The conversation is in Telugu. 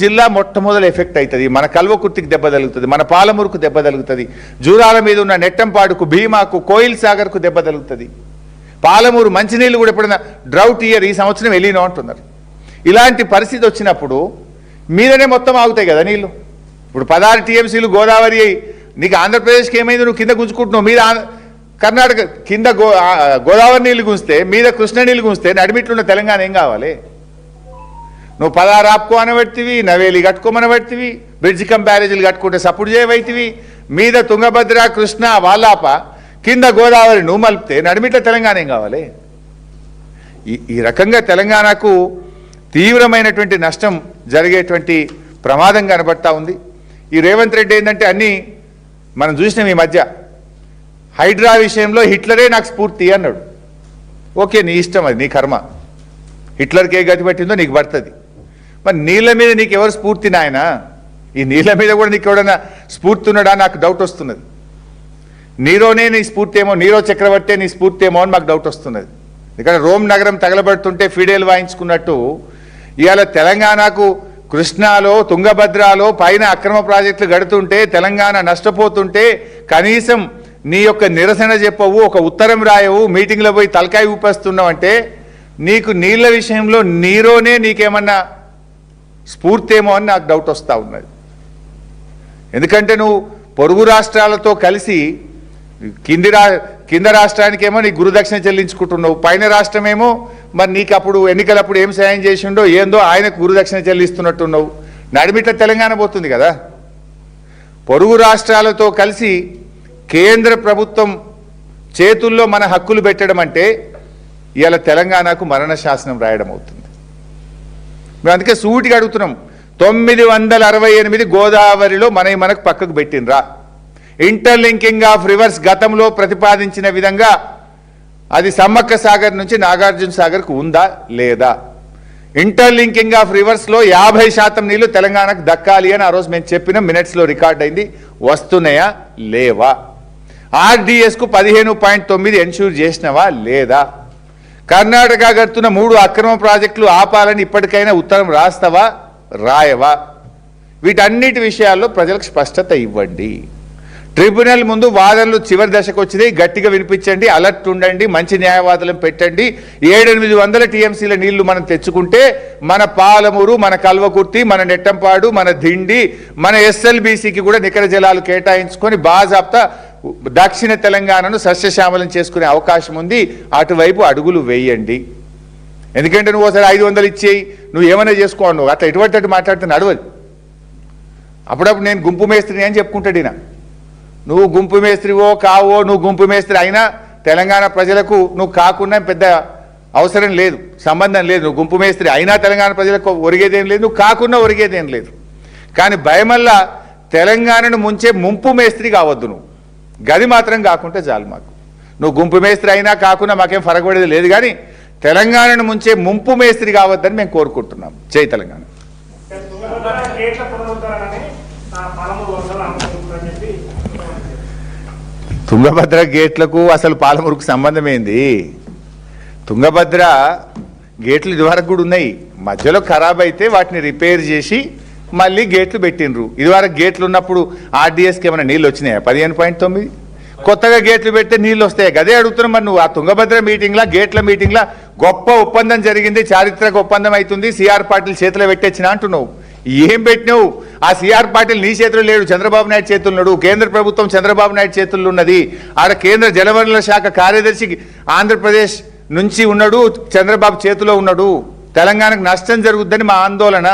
జిల్లా మొట్టమొదటి ఎఫెక్ట్ అవుతుంది. మన కల్వకుర్తికి దెబ్బ తగులుతుంది, మన పాలమూరుకు దెబ్బ తగులుతుంది, జూరాల మీద ఉన్న నెట్టంపాడుకు, భీమాకు, కోయిల్ సాగర్కు దెబ్బ తగులుతుంది. పాలమూరు మంచినీళ్ళు కూడా ఎప్పుడైనా డ్రౌట్ ఇయర్ ఈ సంవత్సరం వెళ్ళినా అంటున్నారు. ఇలాంటి పరిస్థితి వచ్చినప్పుడు మీదనే మొత్తం ఆగుతాయి కదా నీళ్ళు. ఇప్పుడు 16 టీఎంసీలు గోదావరి, నీకు ఆంధ్రప్రదేశ్కి ఏమైంది, నువ్వు కింద గుంజుకుంటున్నావు, మీద కర్ణాటక కింద గోదావరి నీళ్ళు గుంజితే, మీద కృష్ణ నీళ్ళు గుంజితే నడిమిట్లున్న తెలంగాణ ఏం కావాలి? నువ్వు 16 ఆపుకో అనబెడితివి, నవేలి కట్టుకోమనబెడితివి, బ్రిడ్జ్ కం బ్యారేజీలు కట్టుకుంటే సపోర్ట్ చేయవైతివి, మీద తుంగభద్ర, కృష్ణ, వాల్లాప, కింద గోదావరి నువ్వు మలిపితే నడిమిట్ల తెలంగాణ ఏం కావాలి? ఈ రకంగా తెలంగాణకు తీవ్రమైనటువంటి నష్టం జరిగేటువంటి ప్రమాదం కనబడతా ఉంది. ఈ రేవంత్ రెడ్డి ఏంటంటే అన్నీ మనం చూసినాం ఈ మధ్య. హైడ్రా విషయంలో హిట్లరే నాకు స్ఫూర్తి అన్నాడు. ఓకే, నీ ఇష్టం, అది నీ కర్మ. హిట్లర్కి ఏ గతి పట్టిందో నీకు పడుతుంది. మరి నీళ్ళ మీద నీకు ఎవరు స్ఫూర్తి నాయన? ఈ నీళ్ళ మీద కూడా నీకు ఎవడన్నా స్ఫూర్తి ఉన్నాడా? నాకు డౌట్ వస్తున్నది. నీరోనే నీ స్ఫూర్తి ఏమో, నీరో చక్రవర్తే నీ స్ఫూర్తి ఏమో అని మాకు డౌట్ వస్తున్నది. ఇక్కడ రోమ్ నగరం తగలబడుతుంటే ఫిడేల్ వాయించుకున్నట్టు ఇవాళ తెలంగాణకు కృష్ణాలో, తుంగభద్రాలో పైన అక్రమ ప్రాజెక్టులు గడుతుంటే, తెలంగాణ నష్టపోతుంటే కనీసం నీ యొక్క నిరసన చెప్పవు, ఒక ఉత్తరం రాయవు, మీటింగ్లో పోయి తలకాయ ఊపేస్తున్నావు అంటే నీకు నీళ్ళ విషయంలో నీరోనే నీకేమన్నా స్ఫూర్తి ఏమో అని నాకు డౌట్ వస్తూ ఉన్నది. ఎందుకంటే నువ్వు పొరుగు రాష్ట్రాలతో కలిసి కింద రాష్ట్రానికేమో నీ గురుదక్షిణ చెల్లించుకుంటున్నావు, పైన రాష్ట్రమేమో మరి నీకు అప్పుడు ఎన్నికలప్పుడు ఏం సాయం చేసిండో ఏందో ఆయనకు గురుదక్షిణ చెల్లిస్తున్నట్టున్నావు. నడిమిట్ల తెలంగాణ పోతుంది కదా. పొరుగు రాష్ట్రాలతో కలిసి కేంద్ర ప్రభుత్వం చేతుల్లో మన హక్కులు పెట్టడం అంటే ఇవాళ తెలంగాణకు మరణ శాసనం రాయడం అవుతుంది. మేము అందుకే సూటిగా అడుగుతున్నాం, 968 గోదావరిలో మనకు పక్కకు పెట్టినరా? ఇంటర్లింకింగ్ ఆఫ్ రివర్స్ గతంలో ప్రతిపాదించిన విధంగా అది సమ్మక్క సాగర్ నుంచి నాగార్జున సాగర్కు ఉందా లేదా? ఇంటర్లింకింగ్ ఆఫ్ రివర్స్లో 50% నీళ్లు తెలంగాణకు దక్కాలి అని ఆ రోజు మేము చెప్పిన మినిట్స్లో రికార్డ్ అయింది. వస్తున్నాయా లేవా? ఆర్డీఎస్కు 15.9 ఎన్ష్యూర్ చేసినవా లేదా? కర్ణాటక కడుతున్న 3 అక్రమ ప్రాజెక్టులు ఆపాలని ఇప్పటికైనా ఉత్తరం రాస్తావా రాయవా? వీటన్నిటి విషయాల్లో ప్రజలకు స్పష్టత ఇవ్వండి. ట్రిబ్యునల్ ముందు వాదనలు చివరి దశకు వచ్చినాయి, గట్టిగా వినిపించండి, అలర్ట్ ఉండండి, మంచి న్యాయవాదులను పెట్టండి. 700-800 టీఎంసీల నీళ్లు మనం తెచ్చుకుంటే మన పాలమూరు, మన కల్వకుర్తి, మన నెట్టంపాడు, మన దిండి, మన ఎస్ఎల్బీసీకి కూడా నికర జలాలు కేటాయించుకొని బాజాప్తా దక్షిణ తెలంగాణను సస్యశ్యామలం చేసుకునే అవకాశం ఉంది. అటువైపు అడుగులు వేయండి. ఎందుకంటే నువ్వు ఒకసారి 500 ఇచ్చేయి, నువ్వు ఏమైనా చేసుకోండి, నువ్వు అట్లా ఎటువంటి మాట్లాడితే నడవదు. అప్పుడప్పుడు నేను గుంపు మేస్త్రిని అని చెప్పుకుంటాడు ఈయన. నువ్వు గుంపు మేస్త్రివో కావో, నువ్వు గుంపు మేస్త్రి అయినా తెలంగాణ ప్రజలకు నువ్వు కాకుండా పెద్ద అవసరం లేదు, సంబంధం లేదు. నువ్వు గుంపు మేస్త్రి అయినా తెలంగాణ ప్రజలకు ఒరిగేదేం లేదు, నువ్వు కాకుండా ఒరిగేదేం లేదు. కానీ భయమల్లా తెలంగాణను ముంచే ముంపు మేస్త్రి కావద్దు. నువ్వు గది మాత్రం కాకుంటే చాలు మాకు. నువ్వు గుంపు మేస్త్రి అయినా కాకుండా మాకేం ఫరకపడేది లేదు, కానీ తెలంగాణను ముంచే ముంపు మేస్త్రి కావద్దని మేము కోరుకుంటున్నాం. జై తెలంగాణ. తుంగభద్ర గేట్లకు అసలు పాలమూరుకు సంబంధం ఏంది? తుంగభద్ర గేట్లు ఇదివరకు కూడా ఉన్నాయి, మధ్యలో ఖరాబ్ అయితే వాటిని రిపేర్ చేసి మళ్ళీ గేట్లు పెట్టినరు. ఇదివరకు గేట్లు ఉన్నప్పుడు ఆర్డీఎస్కి ఏమైనా నీళ్ళు వచ్చినాయా? 15.9 కొత్తగా గేట్లు పెడితే నీళ్ళు వస్తాయి. అదే అడుగుతున్నాం. మరి నువ్వు ఆ తుంగభద్ర మీటింగ్లా, గేట్ల మీటింగ్లా గొప్ప ఒప్పందం జరిగింది, చారిత్రక ఒప్పందం అవుతుంది, సిఆర్ పాటిల్ చేతిలో పెట్టొచ్చినా అంటున్నావు. ఏం పెట్టినావు? ఆ సిఆర్ పాటిల్ నీ చేతిలో లేడు, చంద్రబాబు నాయుడు చేతుల్లో ఉన్నాడు. కేంద్ర ప్రభుత్వం చంద్రబాబు నాయుడు చేతుల్లో ఉన్నది. ఆడ కేంద్ర జలవనరుల శాఖ కార్యదర్శి ఆంధ్రప్రదేశ్ నుంచి ఉన్నాడు, చంద్రబాబు చేతిలో ఉన్నాడు. తెలంగాణకు నష్టం జరుగుద్దని మా ఆందోళన.